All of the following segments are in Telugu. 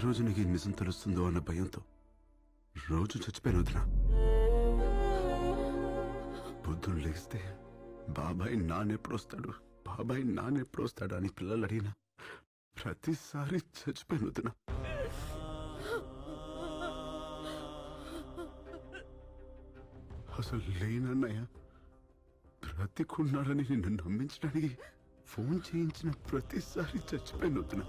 రోజు నీకు ఈ నిజం తెలుస్తుందో అన్న భయంతో రోజు చచ్చిపోయాను వదిన. పొద్దున్న లేస్తే బాబాయ్ నాన్నెప్పుడు వస్తాడు, బాబాయ్ నాన్నెప్పుడు వస్తాడు అని పిల్లలు అడిగినా ప్రతిసారి చచ్చిపోయాను వదిన. అసలు లేనన్నయ్య బ్రతికున్నాడని నిన్ను నమ్మించడానికి ఫోన్ చేయించిన ప్రతిసారి చచ్చిపోయాను వదిన.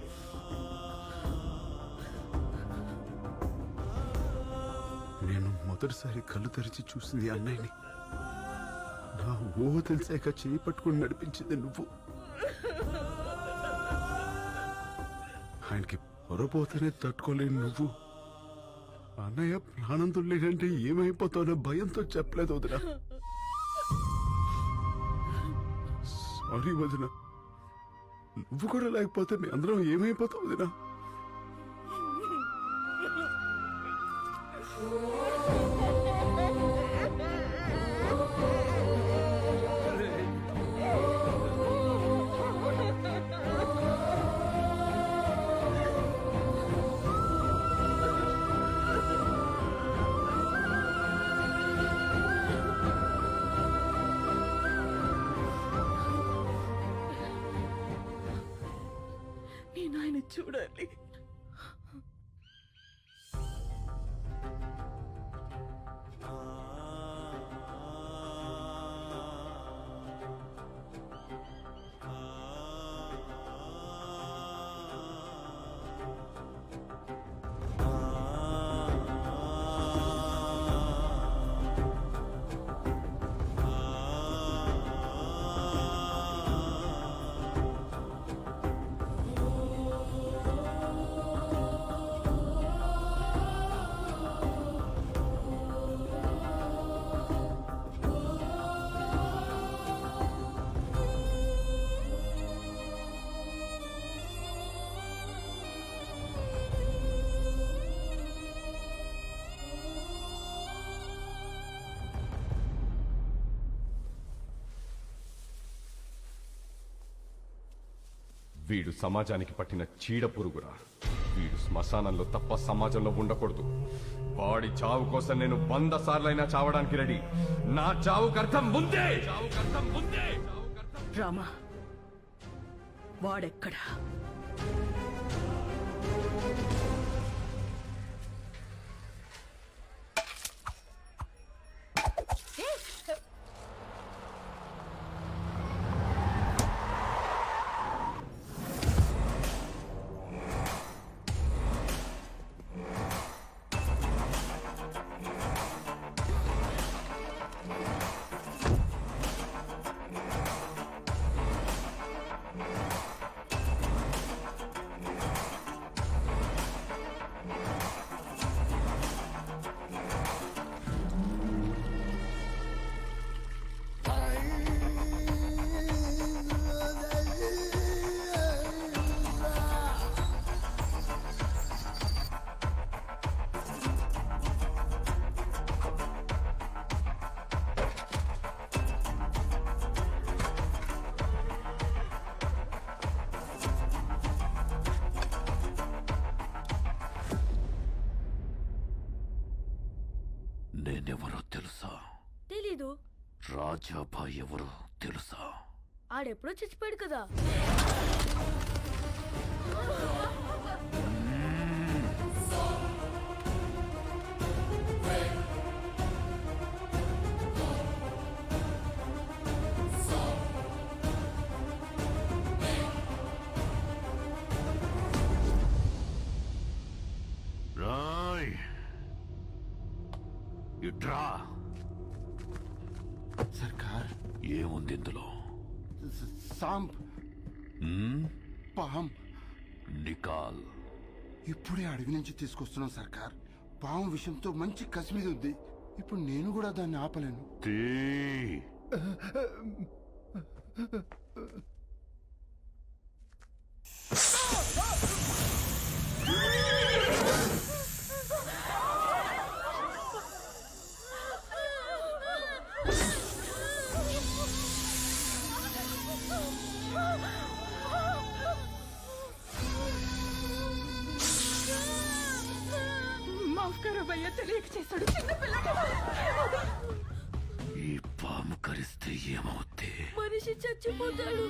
నేను మొదటిసారి కళ్ళు తెరిచి చూసింది అన్నయ్యని. నా ఊహ తెలిసాక చేయి పట్టుకుని నడిపించింది నువ్వు. ఆయనకి పొరపోతేనే తట్టుకోలేని నువ్వు అన్నయ్య ప్రాణంతో లేదంటే ఏమైపోతానో భయంతో చెప్పలేదు వదిన. సారీ వదిన, నువ్వు కూడా లేకపోతే మీ అందరం ఏమైపోతావు వదిన. నేను ఆయన చూడాలి. వీడు సమాజానికి పట్టిన చీడ పురుగురా. వీడు శ్మశానంలో తప్ప సమాజంలో ఉండకూడదు. వాడి చావు కోసం నేను 100 సార్లైనా చావడానికి రెడీ. నా చావుకు అర్థం ముందే. రామా, వాడెక్కడా? నేనెవరో తెలుసా? తెలీదు. రాజాబాయ్ ఎవరో తెలుసా? ఆడెప్పుడో చచ్చిపోయాడు కదా. రాయ్ ఇట్రా. సర్కార్, ఏముంది ఇందులో? సాంప్, పాం. నికాల్. ఇప్పుడే అడవి నుంచి తీసుకొస్తున్నాం సర్కార్. పాము విషయంతో మంచి కసి మీద ఉంది. ఇప్పుడు నేను కూడా దాన్ని ఆపలేను. తీ. మాఫ్ కరో భయ్యా, తెలియక చేశాడు చిన్న పిల్లడు. ఈ పాము కరిస్తే ఏమవుద్ది? మనిషి చచ్చిపోతాడు.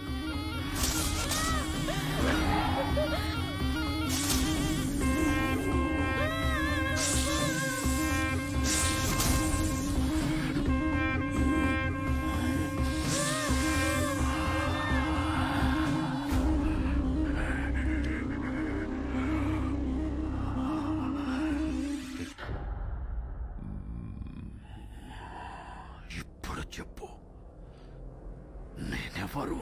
ఇప్పుడు చెప్పు, నేనెవరు?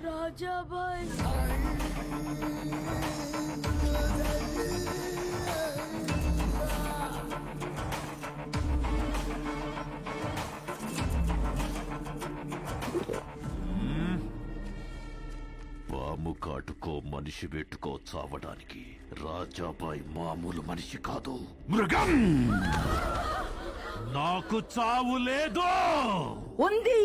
రాజాబాయ్. పాము కాటుకో మనిషి పెట్టుకో చావడానికి రాజాబాయ్ మామూలు మనిషి కాదు, మృగం. నాకు చావు లేదు. ఉంది.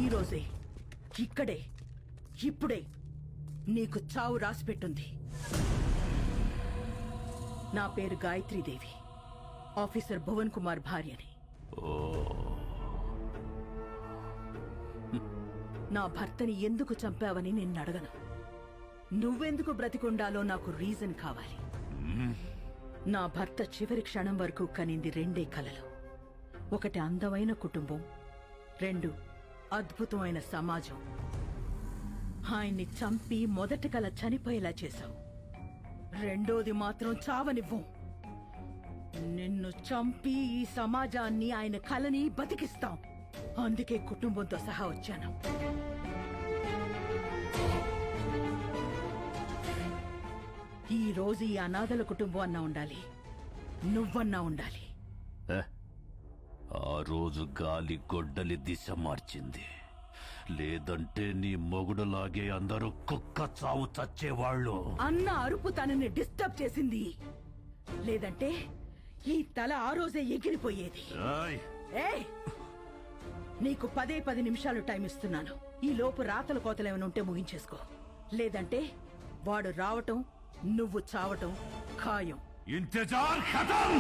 ఈ రోజే, ఇక్కడే, ఇప్పుడే నీకు చావు రాసిపెట్టుంది. నా పేరు గాయత్రీదేవి, ఆఫీసర్ భువన్ కుమార్ భార్యని. నా భర్తని ఎందుకు చంపావని నిన్ను అడగను. నువ్వెందుకు బ్రతికుండాలో నాకు రీజన్ కావాలి. నా భర్త చివరి క్షణం వరకు కనింది రెండే కలలు. ఒకటి అందమైన కుటుంబం, రెండు అద్భుతమైన సమాజం. ఆయన్ని చంపి మొదటి కల చనిపోయేలా చేశావు, రెండోది మాత్రం చావనివ్వం. నిన్ను చంపి ఈ సమాజాన్ని, ఆయన కలని బతికిస్తాం. అందుకే కుటుంబంతో సహా వచ్చాను. ఈ రోజు ఈ అనాథల కుటుంబం అన్నా ఉండాలి, నువ్వన్నా ఉండాలి. ఆ రోజు గాలి గొడ్డలి దిశ మార్చింది. లేదంటే నీ మొగుడులాగే అందరూ కుక్క చావు చచ్చేవాళ్ళు. అన్న అరుపు తనని డిస్టర్బ్ చేసింది, లేదంటే ఈ తల ఆ రోజే ఎగిరిపోయేది. ఏయ్, నీకు 10 నిమిషాలు టైం ఇస్తున్నాను. ఈ లోపు రాతల కోతలేమైనా ఉంటే ముగించేసుకో, లేదంటే వాడు రావటం, నువ్వు చావటం ఖాయం. ఇంతజార్ ఖతం.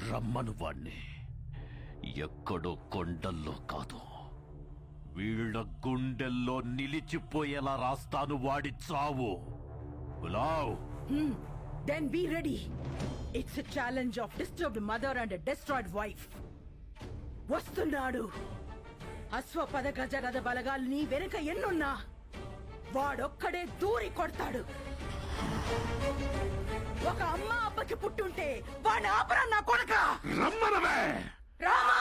రమ్మను వాణ్ణి. ఎక్కడో కొండల్లో కాదు, వీళ్ళ గుండెల్లో నిలిచిపోయేలా రాస్తాను వాడి చావు. బులావ్. Then be ready. It's a challenge of disturbed mother and a destroyed wife. వస్తున్నాడు. అశ్వపద గజగద బలగాల్ని వెనుక ఎన్నున్నా వాడొక్కడే దూరి కొడతాడు. ఒక అమ్మ అబ్బకి పుట్టుంటే వాడిని ఆపరా నా కొడక. రమ్మనవే. Rama!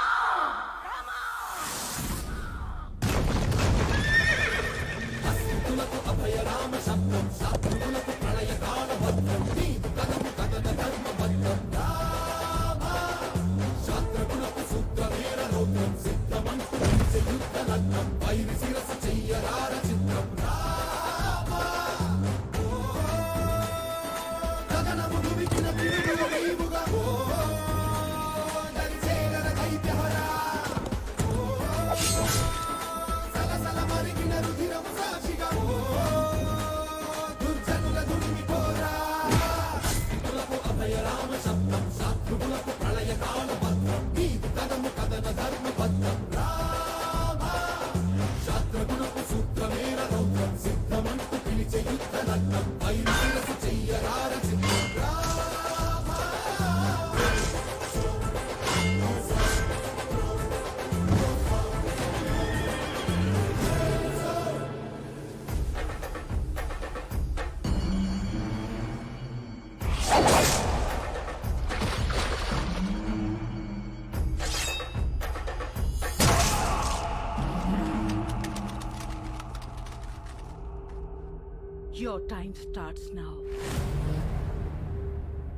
Your time starts now.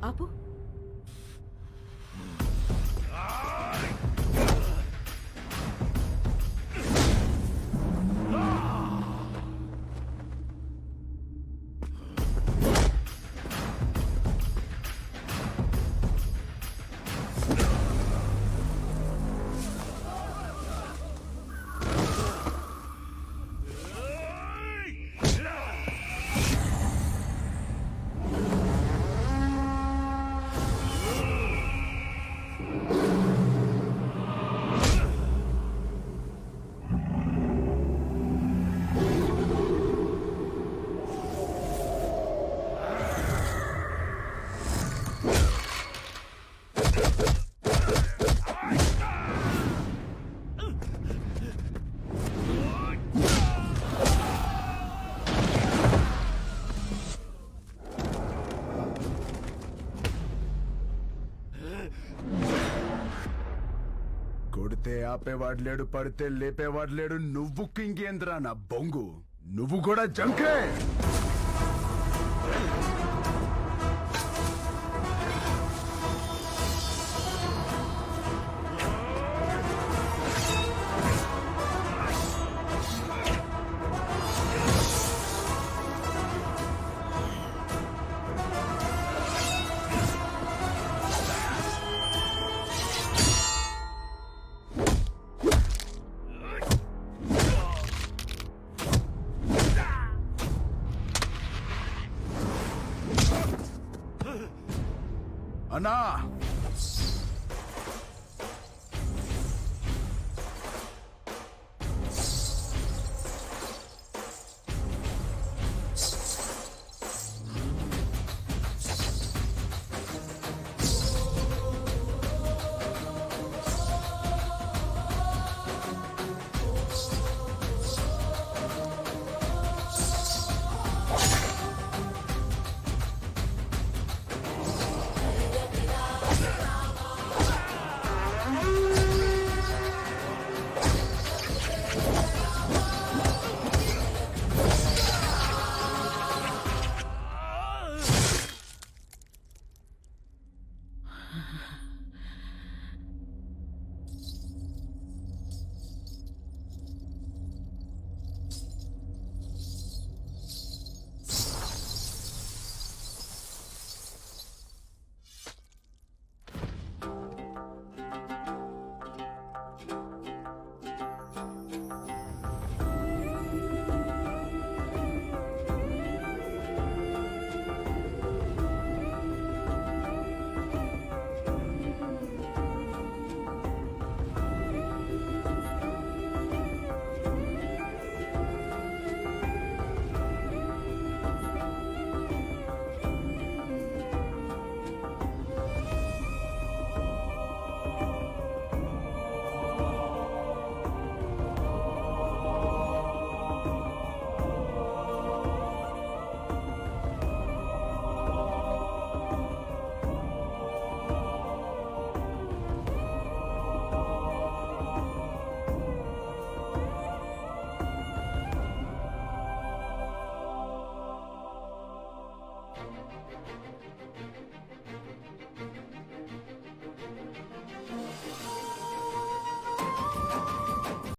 Apu? కొడితే ఆపేవాడు లేడు, పడితే లేపేవాడు లేడు. నువ్వు కింగేంద్రా నా బొంగు, నువ్వు కూడా జంకే. అన్నా